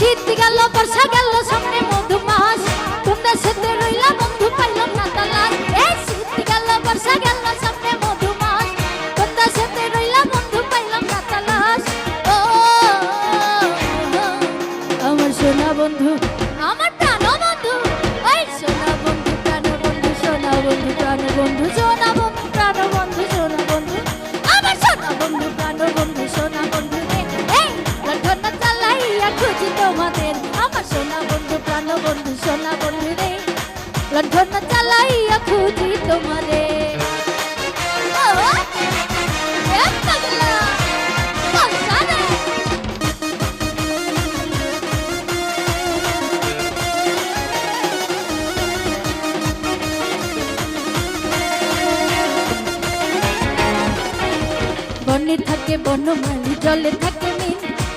শীত গেল বর্ষা গেল সামনে মধুমাস কোন দেশেতে রইলা বন্ধু পাইলাম না তালাশ এই শীত গেল বর্ষা গেল সামনে মধুমাস কোন দেশেতে রইলা বন্ধু পাইলাম না তালাশ ও আমার সোনা বন্ধু আমার প্রাণ বন্ধু ওই সোনা বন্ধু প্রাণ বন্ধু সোনা বন্ধু প্রাণ বন্ধু সোনা বন্ধু প্রাণ বন্ধু সোনা বন্ধু আমার সোনা বন্ধু প্রাণ বন্ধু সোনা বন্ধু লণ্ঠন চালাইয়া খুঁজি তোমাদের আমার সোনা বন্ধু প্রাণ বন্ধু সোনা বন্ধু রে লণ্ঠন চালাইয়া খুঁজি তোমাদের বনে থাকে বনমালী জলে